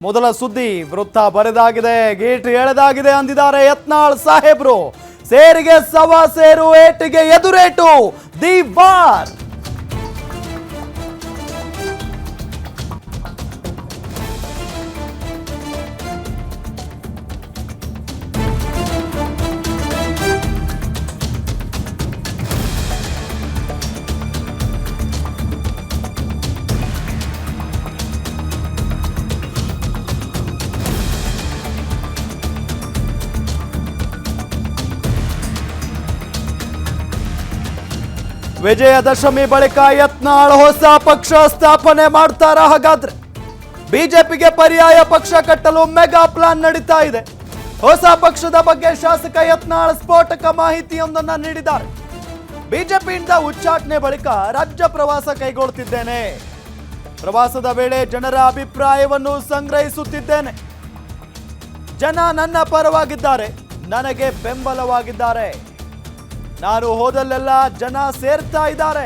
ಮೊದಲ ಸುದ್ದಿ ವೃತ್ತ ಬರೆದಾಗಿದೆ, ಗೇಟ್ ಎಳೆದಾಗಿದೆ ಅಂದಿದ್ದಾರೆ ಯತ್ನಾಳ್ ಸಾಹೇಬ್ರು. ಸೇರಿಗೆ ಸವಾ ಸೇರು, ಏಟಿಗೆ ಎದುರೇಟು, ದಿ ವಾರ್. ವಿಜಯದಶಮಿ ಬಳಿಕ ಯತ್ನಾಳ್ ಹೊಸ ಪಕ್ಷ ಸ್ಥಾಪನೆ ಮಾಡ್ತಾರ? ಹಾಗಾದ್ರೆ ಬಿಜೆಪಿಗೆ ಪರ್ಯಾಯ ಪಕ್ಷ ಕಟ್ಟಲು ಮೆಗಾ ಪ್ಲಾನ್ ನಡೀತಾ ಇದೆ. ಹೊಸ ಪಕ್ಷದ ಬಗ್ಗೆ ಶಾಸಕ ಯತ್ನಾಳ್ ಸ್ಫೋಟಕ ಮಾಹಿತಿಯೊಂದನ್ನ ನೀಡಿದ್ದಾರೆ. ಬಿಜೆಪಿಯಿಂದ ಉಚ್ಚಾಟನೆ ಬಳಿಕ ರಾಜ್ಯ ಪ್ರವಾಸ ಕೈಗೊಳ್ಳುತ್ತಿದ್ದೇನೆ. ಪ್ರವಾಸದ ವೇಳೆ ಜನರ ಅಭಿಪ್ರಾಯವನ್ನು ಸಂಗ್ರಹಿಸುತ್ತಿದ್ದೇನೆ. ಜನ ನನ್ನ ಪರವಾಗಿದ್ದಾರೆ, ನನಗೆ ಬೆಂಬಲವಾಗಿದ್ದಾರೆ. ನಾನು ಹೋದಲ್ಲೆಲ್ಲ ಜನ ಸೇರ್ತಾ ಇದ್ದಾರೆ.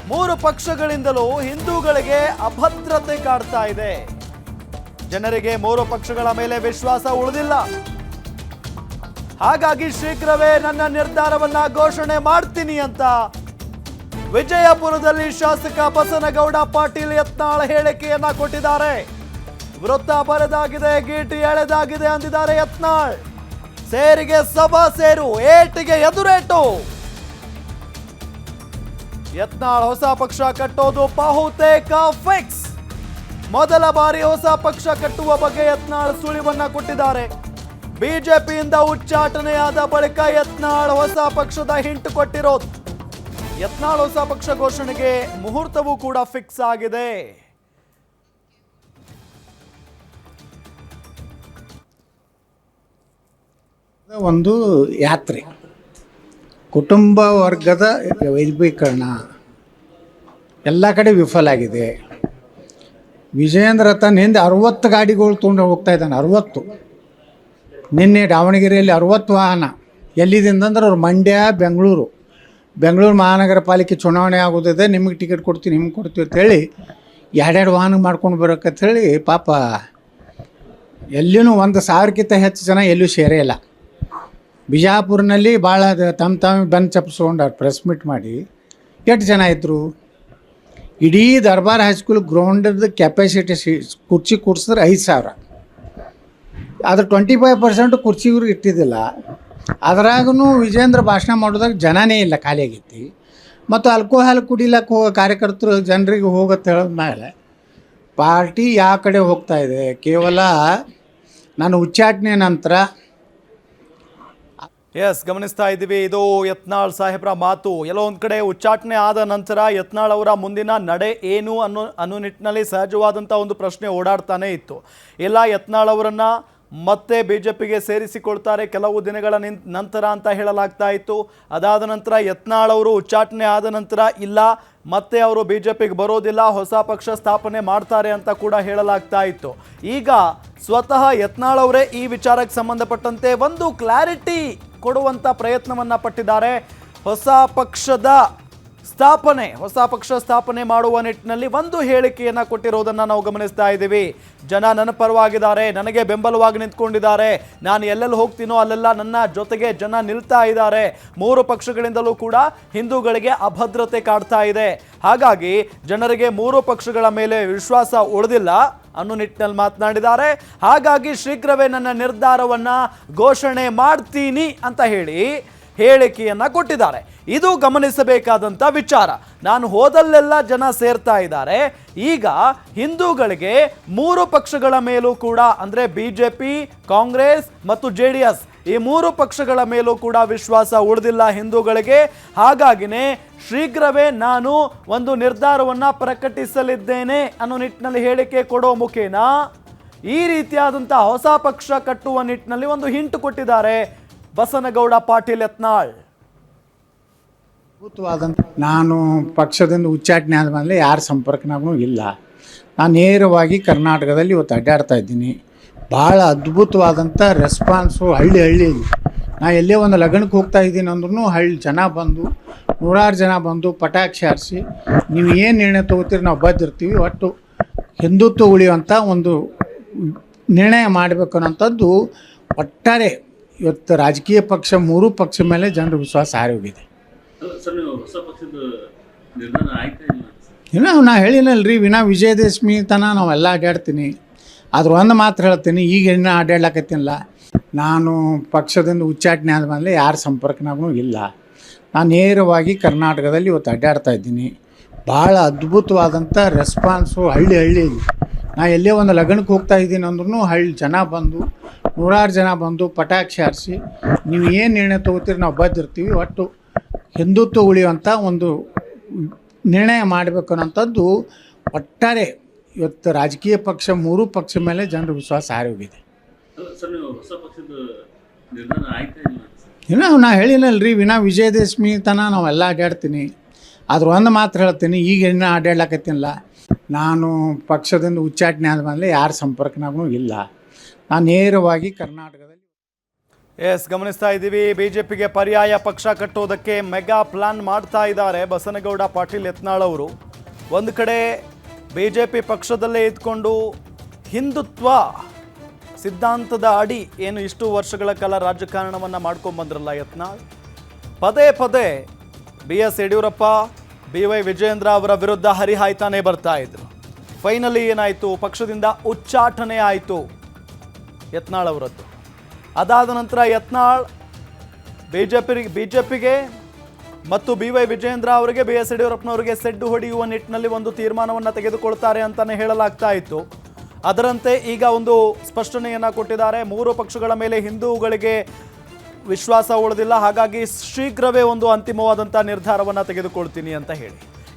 3 ಪಕ್ಷಗಳಿಂದಲೂ ಹಿಂದೂಗಳಿಗೆ ಅಭದ್ರತೆ ಕಾಡ್ತಾ ಇದೆ. ಜನರಿಗೆ 3 ಪಕ್ಷಗಳ ಮೇಲೆ ವಿಶ್ವಾಸ ಉಳಿದಿಲ್ಲ. ಹಾಗಾಗಿ ಶೀಘ್ರವೇ ನನ್ನ ನಿರ್ಧಾರವನ್ನ ಘೋಷಣೆ ಮಾಡ್ತೀನಿ ಅಂತ ವಿಜಯಪುರದಲ್ಲಿ ಶಾಸಕ ಬಸನಗೌಡ ಪಾಟೀಲ್ ಯತ್ನಾಳ್ ಹೇಳಿಕೆಯನ್ನ ಕೊಟ್ಟಿದ್ದಾರೆ. ವೃತ್ತ ಬರೆದಾಗಿದೆ, ಗೀಟಿ ಎಳೆದಾಗಿದೆ ಅಂದಿದ್ದಾರೆ ಯತ್ನಾಳ್. ಸೇರಿಗೆ ಸಭಾ ಸೇರು, ಏಟಿಗೆ ಎದುರೇಟು. ಯತ್ನಾಳ್ ಹೊಸ ಪಕ್ಷ ಕಟ್ಟೋದು ಬಹುತೇಕ ಫಿಕ್ಸ್. ಮೊದಲ ಬಾರಿ ಹೊಸ ಪಕ್ಷ ಕಟ್ಟುವ ಬಗ್ಗೆ ಯತ್ನಾಳ್ ಸುಳಿವನ್ನ ಕೊಟ್ಟಿದ್ದಾರೆ. ಬಿಜೆಪಿಯಿಂದ ಉಚ್ಚಾಟನೆಯಾದ ಬಳಿಕ ಯತ್ನಾಳ್ ಹೊಸ ಪಕ್ಷದ ಹಿಂಟ್ ಕೊಟ್ಟಿರೋದು. ಯತ್ನಾಳ್ ಹೊಸ ಪಕ್ಷ ಘೋಷಣೆಗೆ ಮುಹೂರ್ತವೂ ಕೂಡ ಫಿಕ್ಸ್ ಆಗಿದೆ. ಒಂದು ಯಾತ್ರೆ, ಕುಟುಂಬ ವರ್ಗದ ವೈಭೀಕರಣ ಎಲ್ಲ ಕಡೆ ವಿಫಲ ಆಗಿದೆ. ವಿಜಯೇಂದ್ರ ತನ್ನ ಹಿಂದೆ 60 ಗಾಡಿಗಳು ತೊಗೊಂಡು ಹೋಗ್ತಾ ಇದ್ದಾನೆ. 60. ನಿನ್ನೆ ದಾವಣಗೆರೆಯಲ್ಲಿ 60 ವಾಹನ. ಎಲ್ಲಿದಿಂದಂದ್ರೆ ಅವ್ರು ಮಂಡ್ಯ, ಬೆಂಗಳೂರು ಮಹಾನಗರ ಪಾಲಿಕೆ ಚುನಾವಣೆ ಆಗೋದಿದೆ, ನಿಮಗೆ ಟಿಕೆಟ್ ಕೊಡ್ತೀವಿ, ನಿಮ್ಗೆ ಕೊಡ್ತೀವಿ ಅಂತೇಳಿ 2 ವಾಹನ ಮಾಡ್ಕೊಂಡು ಬರೋಕಂಥೇಳಿ ಪಾಪ ಎಲ್ಲಿನೂ 1,000ಕ್ಕಿಂತ ಹೆಚ್ಚು ಜನ ಎಲ್ಲೂ ಸೇರೇ ಇಲ್ಲ. ಬಿಜಾಪುರ್ನಲ್ಲಿ ಭಾಳ ತಮ್ಮ ಬೆನ್ನು ಚಪ್ಪಿಸ್ಕೊಂಡಾರ ಪ್ರೆಸ್ ಮೀಟ್ ಮಾಡಿ. ಎಷ್ಟು ಜನ ಇದ್ದರು? ಇಡೀ ದರ್ಬಾರ್ ಹೈಸ್ಕೂಲ್ ಗ್ರೌಂಡದ ಕೆಪಾಸಿಟಿ ಕುರ್ಚಿ ಕೂಡ್ಸಿದ್ರೆ 5,000. ಅದ್ರ 25% ಕುರ್ಚಿಗೂ ಇಟ್ಟಿದ್ದಿಲ್ಲ. ಅದ್ರಾಗೂ ವಿಜೇಂದ್ರ ಭಾಷಣ ಮಾಡೋದಾಗ ಜನನೇ ಇಲ್ಲ, ಖಾಲಿ ಆಗೈತಿ. ಮತ್ತು ಆಲ್ಕೋಹಾಲ್ ಕುಡಿಲಕ್ಕೆ ಕಾರ್ಯಕರ್ತರು ಜನರಿಗೆ ಹೋಗುತ್ತೆ ಹೇಳೋದ ಮೇಲೆ ಪಾರ್ಟಿ ಯಾವ ಕಡೆ ಹೋಗ್ತಾ ಇದೆ. ಕೇವಲ ನಾನು ಉಚ್ಚಾಟನೆ ನಂತರ ಗಮನಿಸ್ತಾ ಇದ್ದೀವಿ. ಇದು ಯತ್ನಾಳ್ ಸಾಹೇಬ್ರ ಮಾತು. ಎಲ್ಲೋ ಒಂದ್ ಕಡೆ ಉಚ್ಚಾಟನೆ ಆದ ನಂತರ ಯತ್ನಾಳ್ ಅವರ ಮುಂದಿನ ನಡೆ ಏನು ಅನ್ನೋ ನಿಟ್ಟಿನಲ್ಲಿ ಸಹಜವಾದಂಥ ಒಂದು ಪ್ರಶ್ನೆ ಓಡಾಡ್ತಾನೆ ಇತ್ತು. ಎಲ್ಲ ಯತ್ನಾಳ್ ಅವರನ್ನ ಮತ್ತೆ ಬಿಜೆಪಿಗೆ ಸೇರಿಸಿಕೊಳ್ತಾರೆ ಕೆಲವು ದಿನಗಳ ನಂತರ ಅಂತ ಹೇಳಲಾಗ್ತಾ ಇತ್ತು. ಅದಾದ ನಂತರ ಯತ್ನಾಳ್ ಅವರು ಉಚ್ಚಾಟನೆ ಆದ ನಂತರ ಇಲ್ಲ, ಮತ್ತೆ ಅವರು ಬಿಜೆಪಿಗೆ ಬರೋದಿಲ್ಲ, ಹೊಸ ಪಕ್ಷ ಸ್ಥಾಪನೆ ಮಾಡ್ತಾರೆ ಅಂತ ಕೂಡ ಹೇಳಲಾಗ್ತಾ ಇತ್ತು. ಈಗ ಸ್ವತಃ ಯತ್ನಾಳ್ ಅವರೇ ಈ ವಿಚಾರಕ್ಕೆ ಸಂಬಂಧಪಟ್ಟಂತೆ ಒಂದು ಕ್ಲಾರಿಟಿ ಕೊಡುವಂತ ಪ್ರಯತ್ನವನ್ನ ಪಟ್ಟಿದ್ದಾರೆ. ಹೊಸ ಪಕ್ಷ ಸ್ಥಾಪನೆ ಮಾಡುವ ನಿಟ್ಟಿನಲ್ಲಿ ಒಂದು ಹೇಳಿಕೆಯನ್ನ ಕೊಟ್ಟಿರೋದನ್ನ ನಾವು ಗಮನಿಸ್ತಾ ಇದ್ದೀವಿ. ಜನ ನನ್ನ ಪರವಾಗಿದ್ದಾರೆ, ನನಗೆ ಬೆಂಬಲವಾಗಿ ನಿಂತ್ಕೊಂಡಿದ್ದಾರೆ, ನಾನು ಎಲ್ಲೆಲ್ಲಿ ಹೋಗ್ತೀನೋ ಅಲ್ಲೆಲ್ಲ ನನ್ನ ಜೊತೆಗೆ ಜನ ನಿಲ್ತಾ ಇದ್ದಾರೆ. 3 ಪಕ್ಷಗಳಿಂದಲೂ ಕೂಡ ಹಿಂದೂಗಳಿಗೆ ಅಭದ್ರತೆ ಕಾಡ್ತಾ ಇದೆ. ಹಾಗಾಗಿ ಜನರಿಗೆ 3 ಪಕ್ಷಗಳ ಮೇಲೆ ವಿಶ್ವಾಸ ಉಳಿದಿಲ್ಲ ಅನ್ನೋ ನಿಟ್ಟಿನಲ್ಲಿ ಮಾತನಾಡಿದ್ದಾರೆ. ಹಾಗಾಗಿ ಶೀಘ್ರವೇ ನನ್ನ ನಿರ್ಧಾರವನ್ನ ಘೋಷಣೆ ಮಾಡ್ತೀನಿ ಅಂತ ಹೇಳಿ ಹೇಳಿಕೆಯನ್ನ ಕೊಟ್ಟಿದ್ದಾರೆ. ಇದು ಗಮನಿಸಬೇಕಾದಂಥ ವಿಚಾರ. ನಾನು ಹೋದಲ್ಲೆಲ್ಲ ಜನ ಸೇರ್ತಾ ಇದ್ದಾರೆ. ಈಗ ಹಿಂದೂಗಳಿಗೆ 3 ಪಕ್ಷಗಳ ಮೇಲೂ ಕೂಡ, ಅಂದರೆ ಬಿಜೆಪಿ, ಕಾಂಗ್ರೆಸ್ ಮತ್ತು JDS ಈ 3 ಪಕ್ಷಗಳ ಮೇಲೂ ಕೂಡ ವಿಶ್ವಾಸ ಉಳಿದಿಲ್ಲ ಹಿಂದೂಗಳಿಗೆ. ಹಾಗಾಗಿನೇ ಶೀಘ್ರವೇ ನಾನು ಒಂದು ನಿರ್ಧಾರವನ್ನ ಪ್ರಕಟಿಸಲಿದ್ದೇನೆ ಅನ್ನೋ ನಿಟ್ಟಿನಲ್ಲಿ ಹೇಳಿಕೆ ಕೊಡೋ ಮುಖೇನ ಈ ರೀತಿಯಾದಂಥ ಹೊಸ ಪಕ್ಷ ಕಟ್ಟುವ ನಿಟ್ಟಿನಲ್ಲಿ ಒಂದು ಹಿಂಟ್ ಕೊಟ್ಟಿದ್ದಾರೆ ಬಸನಗೌಡ ಪಾಟೀಲ್ ಯತ್ನಾಳ್. ನಾನು ಪಕ್ಷದಿಂದ ಉಚ್ಚಾಟನೆ ಆದಮೇಲೆ ಯಾರ ಸಂಪರ್ಕನಾಗೂ ಇಲ್ಲ. ನಾನು ನೇರವಾಗಿ ಕರ್ನಾಟಕದಲ್ಲಿ ಇವತ್ತು ಅಡ್ಡಾಡ್ತಾ ಇದ್ದೀನಿ. ಭಾಳ ಅದ್ಭುತವಾದಂಥ ರೆಸ್ಪಾನ್ಸು ಹಳ್ಳಿ ನಾ ಎಲ್ಲೇ ಒಂದು ಲಗ್ನಕ್ಕೆ ಹೋಗ್ತಾ ಇದ್ದೀನಿ ಅಂದ್ರೂ ಜನ ಬಂದು, 100 ಜನ ಬಂದು ಪಟಾಕ್ಷಿ ಹಾರಿಸಿ ನೀವು ಏನು ನಿರ್ಣಯ ತೊಗೋತೀರಿ ನಾವು ಬದ್ದಿರ್ತೀವಿ, ಒಟ್ಟು ಹಿಂದುತ್ವ ಉಳಿಯುವಂಥ ಒಂದು ನಿರ್ಣಯ ಮಾಡಬೇಕು ಅನ್ನೋಂಥದ್ದು ಒಟ್ಟಾರೆ ಇವತ್ತು ರಾಜಕೀಯ ಪಕ್ಷ ಮೂರೂ ಪಕ್ಷ ಮೇಲೆ ಜನರ ವಿಶ್ವಾಸ ಹಾರಿ ಹೋಗಿದೆ. ಇನ್ನು ನಾ ಹೇಳಿನಲ್ರಿ, ವಿನಾ ವಿಜಯದಶಮಿ ತನಕ ನಾವೆಲ್ಲ ಅಡ್ಡಾಡ್ತೀನಿ. ಆದ್ರೆ ಒಂದು ಮಾತು ಹೇಳ್ತೀನಿ, ಈಗ ಇನ್ನೂ ಅಡ್ಡಾಡ್ಲಕತ್ತೀನಿಲ್ಲ. ನಾನು ಪಕ್ಷದಿಂದ ಉಚ್ಚಾಟನೆ ಆದಮೇಲೆ ಯಾರ ಸಂಪರ್ಕನಾಗೂ ಇಲ್ಲ. ನಾನು ನೇರವಾಗಿ ಕರ್ನಾಟಕದಲ್ಲಿ ಇವತ್ತು ಅಡ್ಡಾಡ್ತಾ ಇದ್ದೀನಿ. ಭಾಳ ಅದ್ಭುತವಾದಂಥ ರೆಸ್ಪಾನ್ಸು ಹಳ್ಳಿ ನಾ ಎಲ್ಲೇ ಒಂದು ಲಗ್ನಕ್ಕೆ ಹೋಗ್ತಾ ಇದ್ದೀನಿ ಅಂದ್ರೂ ಜನ ಬಂದು ನೂರಾರು ಜನ ಬಂದು ಪಟಾಕ್ಷಿ ಹಾರಿಸಿ ನೀವು ಏನು ನಿರ್ಣಯ ತೊಗೋತೀರಿ ನಾವು ಬದ್ದಿರ್ತೀವಿ, ಒಟ್ಟು ಹಿಂದುತ್ವ ಉಳಿಯುವಂಥ ಒಂದು ನಿರ್ಣಯ ಮಾಡಬೇಕು ಅನ್ನೋಂಥದ್ದು ಒಟ್ಟಾರೆ ಇವತ್ತು ರಾಜಕೀಯ ಪಕ್ಷ ಮೂರೂ ಪಕ್ಷ ಮೇಲೆ ಜನರ ವಿಶ್ವಾಸ ಹಾರಿ ಹೋಗಿದೆ. ಇನ್ನು ನಾ ಹೇಳಿನಲ್ರಿ, ವಿನಾ ವಿಜಯದಶಮಿ ತನಕ ನಾವೆಲ್ಲ ಅಡ್ಡಾಡ್ತೀನಿ. ಆದ್ರೆ ಒಂದು ಮಾತು ಹೇಳ್ತೀನಿ, ಈಗ ಇನ್ನೂ ಅಡ್ಡಾಡ್ಲಕತ್ತೀನಿಲ್ಲ. ನಾನು ಪಕ್ಷದಿಂದ ಉಚ್ಚಾಟನೆ ಆದಮೇಲೆ ಯಾರ ಸಂಪರ್ಕನಾಗೂ ಇಲ್ಲ. ನಾನು ನೇರವಾಗಿ ಕರ್ನಾಟಕದಲ್ಲಿ ಗಮನಿಸ್ತಾ ಇದ್ದೀವಿ. ಬಿಜೆಪಿಗೆ ಪರ್ಯಾಯ ಪಕ್ಷ ಕಟ್ಟೋದಕ್ಕೆ ಮೆಗಾ ಪ್ಲಾನ್ ಮಾಡ್ತಾ ಇದ್ದಾರೆ ಬಸನಗೌಡ ಪಾಟೀಲ್ ಯತ್ನಾಳ್ ಅವರು. ಒಂದು ಕಡೆ ಬಿಜೆಪಿ ಪಕ್ಷದಲ್ಲೇ ಇದ್ಕೊಂಡು ಹಿಂದುತ್ವ ಸಿದ್ಧಾಂತದ ಅಡಿ ಏನು ಇಷ್ಟು ವರ್ಷಗಳ ಕಾಲ ರಾಜಕಾರಣವನ್ನು ಮಾಡ್ಕೊಂಡ್ಬಂದ್ರಲ್ಲ ಯತ್ನಾಳ್, ಪದೇ ಪದೇ BS ಯಡಿಯೂರಪ್ಪ, BY ವಿಜಯೇಂದ್ರ ಅವರ ವಿರುದ್ಧ ಹರಿಹಾಯ್ತಾನೆ ಬರ್ತಾ ಇದ್ರು. ಫೈನಲಿ ಏನಾಯಿತು, ಪಕ್ಷದಿಂದ ಉಚ್ಚಾಟನೆ ಆಯಿತು ಯತ್ನಾಳ್ ಅವರದ್ದು. ಅದಾದ ನಂತರ ಯತ್ನಾಳ್ ಬಿಜೆಪಿಗೆ ಮತ್ತು BY ವಿಜಯೇಂದ್ರ ಅವರಿಗೆ BS ಯಡಿಯೂರಪ್ಪನವರಿಗೆ ಸೆಡ್ಡು ಹೊಡೆಯುವ ನಿಟ್ಟಿನಲ್ಲಿ ಒಂದು ತೀರ್ಮಾನವನ್ನು ತೆಗೆದುಕೊಳ್ತಾರೆ ಅಂತಲೇ ಹೇಳಲಾಗ್ತಾ ಇತ್ತು. ಅದರಂತೆ ಈಗ ಒಂದು ಸ್ಪಷ್ಟನೆಯನ್ನು ಕೊಟ್ಟಿದ್ದಾರೆ. ಮೂರು ಪಕ್ಷಗಳ ಮೇಲೆ ಹಿಂದೂಗಳಿಗೆ ವಿಶ್ವಾಸ ಉಳಿದಿಲ್ಲ, ಹಾಗಾಗಿ ಶೀಘ್ರವೇ ಒಂದು ಅಂತಿಮವಾದಂಥ ನಿರ್ಧಾರವನ್ನು ತೆಗೆದುಕೊಳ್ತೀನಿ ಅಂತ ಹೇಳಿ.